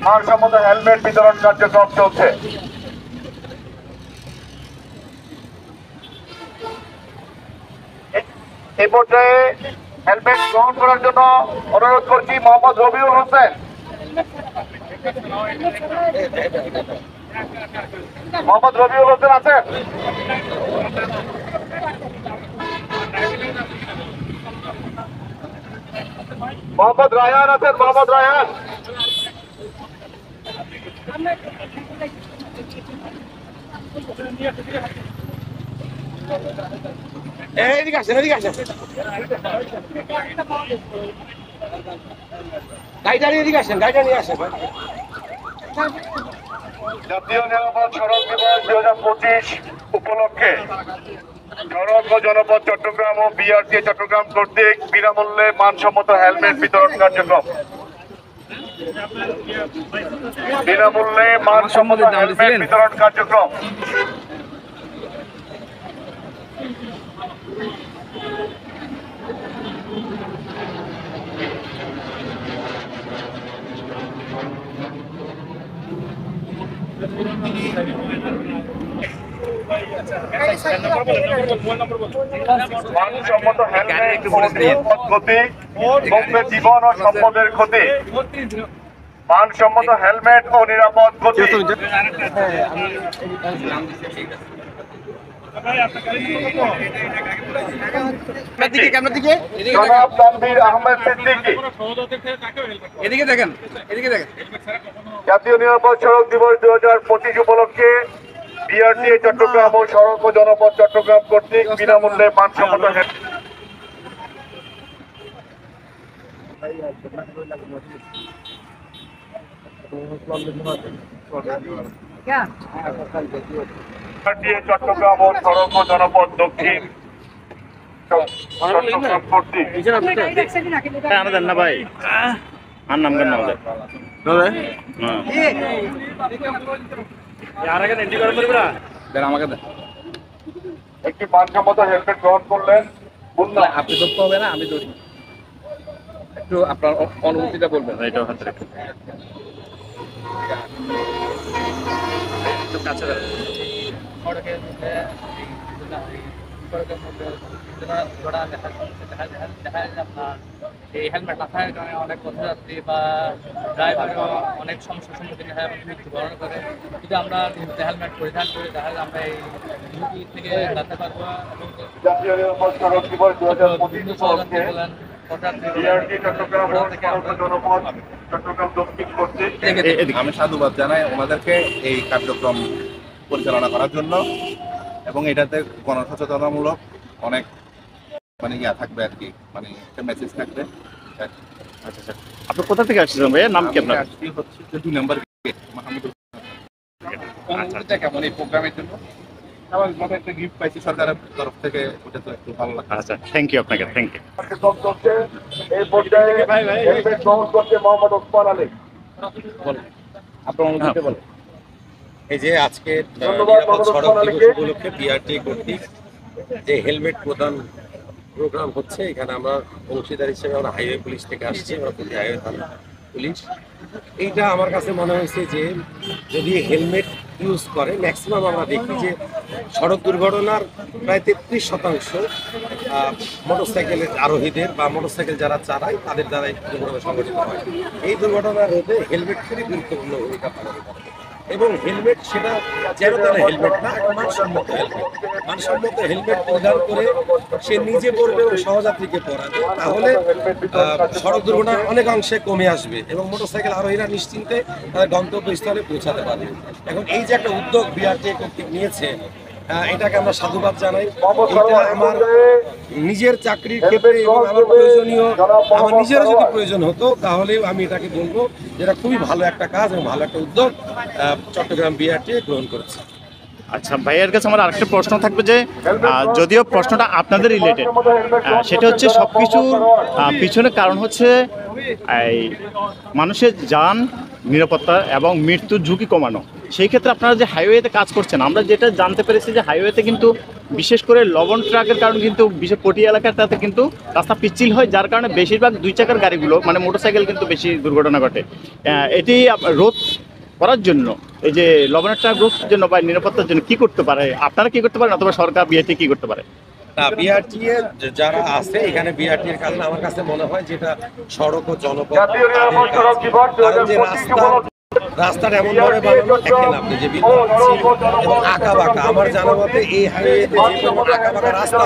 ভারসাম্য হেলমেট বিতরণ কার্যক্রম চলছে। এই পর্যায়ে হেলমেট গ্রহণ করার জন্য অনুরোধ করছি মোহাম্মদ রবিউল হোসেন। মোহাম্মদ রবিউল হোসেন আছেন? মোহাম্মদ রায়হান আছেন? মোহাম্মদ রায়হান এদিকে আসেন, এদিকে আসেন, গাড়িটা নিয়ে এদিকে আসেন, গাড়িটা নিয়ে আসেন। জাতীয় নিরাপদ সড়ক দিবস 2025 উপলক্ষে সড়ক ও জনপথ চট্টগ্রাম ও বিআরটি চট্টগ্রাম কর্তৃক বিনামূল্যে মানসম্মত হেলমেট বিতরণ কার্যক্রম। বিনামূল্যে মানসম্মত হেলমেট বিতরণ কার্যক্রম। মানসম্মত হেলমেট ক্ষতি কমবে জীবন ও সম্পদের ক্ষতি। মানসম্মত হেলমেট ও নিরাপদ গতি। জনাব তানভীর আহমেদ সিদ্দিকী। এদিকে দেখেন, এদিকে দেখেন। জাতীয় নিরাপদ সড়ক দিবস 2025 উপলক্ষে বিআরটি চট্টগ্রাম ও সড়ক ও জনপথ চট্টগ্রাম কর্তৃক বিনামূল্যে মানসম্মত চট্টগ্রাম ও সড়ক ও জনপথ দক্ষিণ চট্টগ্রাম কর্তৃক আমাদের না ভাই আর নাম কেন আমাদের আমাকে দেন একটি মানসম্মত হেলমেট গ্রহণ করলেন। আপনি ধরতে হবে না, আমি ধরি। একটু আপনার অনুভূতিটা বলবেন। এটাও হাতে রেখে কাছে এই হেলমেট না থাকার কারণে অনেক পথযাত্রী বা ড্রাইভারও অনেক সমস্যার সম্মুখীন হয়, মৃত্যুবরণ করে। যদি আমরা নিয়মিত হেলমেট পরিধান করি তাহলে আমরা এই ঝুঁকি থেকে বাঁচতে পারবো। জাতীয় নিরাপদ সড়ক দিবস 2025 উপলক্ষে আমি সাধুবাদ জানাই ওনাদেরকে এই কার্যক্রম পরিচালনা করার জন্য, এবং এটাতে গণসচেতনামূলক অনেক মানে ইয়া থাকবে আর কি, মানে একটা মেসেজ থাকবে। আচ্ছা আচ্ছা, আপনি কোথা থেকে আসছেন ভাইয়া? নাম কি আপনার? হচ্ছে 2 নম্বর মাহমুদুল। অনুভূতিটা কেমন এই প্রোগ্রামের জন্য? আমার মনে একটা গিফট পাইছি সরকারের তরফ থেকে, ওটা তো একটু ভালো লাগছে। আচ্ছা, থ্যাংক ইউ আপনাকে, থ্যাংক ইউ। এই পর্যায়ে হেলমেট গ্রহণ করছে মোহাম্মদ ওসমান আলী। আপনার অনুভূতিটা বলেন। এই যে আজকে নিরাপদ সড়ক দিবস উপলক্ষে বিআরটি কর্তৃক যে হেলমেট প্রদান প্রোগ্রাম হচ্ছে, এখানে আমরা অংশীদার হিসেবে আমরা হাইওয়ে পুলিশ থেকে আসছি, আমরা হাইওয়ে থানা পুলিশ। এইটা আমার কাছে মনে হয়েছে যে যদি হেলমেট ইউজ করে, ম্যাক্সিমাম আমরা দেখি যে সড়ক দুর্ঘটনার প্রায় 33% মোটরসাইকেলের আরোহীদের বা মোটরসাইকেল যারা চালায় তাদের দ্বারাই দুর্ঘটনা সংঘটিত হয়। এই দুর্ঘটনা রোধে হেলমেট খুবই গুরুত্বপূর্ণ ভূমিকা পালন করে। এবং হেলমেট সেটা যেন তেন হেলমেট না, একটা মানসম্মত হেলমেট। মানসম্মত হেলমেট প্রদান করে সে নিজে পড়বে এবং সহযাত্রীকে পড়াবে, তাহলে সড়ক দুর্ঘটনা অনেক অংশে কমে আসবে এবং মোটরসাইকেল আরোহীরা নিশ্চিন্তে তাদের গন্তব্যস্থলে পৌঁছাতে পারবে। এখন এই যে একটা উদ্যোগ বিআরটিএ কর্তৃক নিয়েছে, এটাকে আমরা সাধুবাদ জানাই। এটা আমার নিজের চাকরির ক্ষেত্রে এবং আমার প্রয়োজনীয়, আমার নিজেরও যদি প্রয়োজন হতো তাহলেও আমি এটাকে বলবো যেটা খুবই ভালো একটা কাজ এবং ভালো একটা উদ্যোগ চট্টগ্রাম বিআরটিএ গ্রহণ করেছে। আচ্ছা, ভাইয়ের কাছে আমার আরেকটা প্রশ্ন থাকবে যে যদিও প্রশ্নটা আপনাদের রিলেটেড, সেটা হচ্ছে সব কিছুর পিছনে কারণ হচ্ছে এই মানুষের যান নিরাপত্তা এবং মৃত্যুর ঝুঁকি কমানো। সেই ক্ষেত্রে আপনারা যে হাইওয়েতে কাজ করছেন, আমরা যেটা জানতে পেরেছি যে হাইওয়েতে কিন্তু বিশেষ করে লবণ ট্রাকের কারণে কিন্তু বিশেষ পটি এলাকাটাতে কিন্তু রাস্তা পিচ্ছিল হয়, যার কারণে বেশিরভাগ দুই চাকার গাড়িগুলো মানে মোটরসাইকেল কিন্তু বেশি দুর্ঘটনা ঘটে। এটি রোধ করার জন্য, এই যে লবণের ট্রাক রোধের জন্য বা নিরাপত্তার জন্য কি করতে পারে, আপনারা কি করতে পারেন অথবা সরকার বিআরটি কি করতে পারে? না, বিআরটিএ যারা আছে এখানে বিআরটিএর কারণে আমার কাছে মনে হয় যেটা সড়ক ও জনপথ তাদের কাজ। কারণ যে রাস্তাটা এমন ভাবে বানানো, দেখেন আপনি যে বিপদ এবং আঁকা বাঁকা, আমার জানা মতে এই হাইওয়েতে যে আঁকা বাঁকা রাস্তা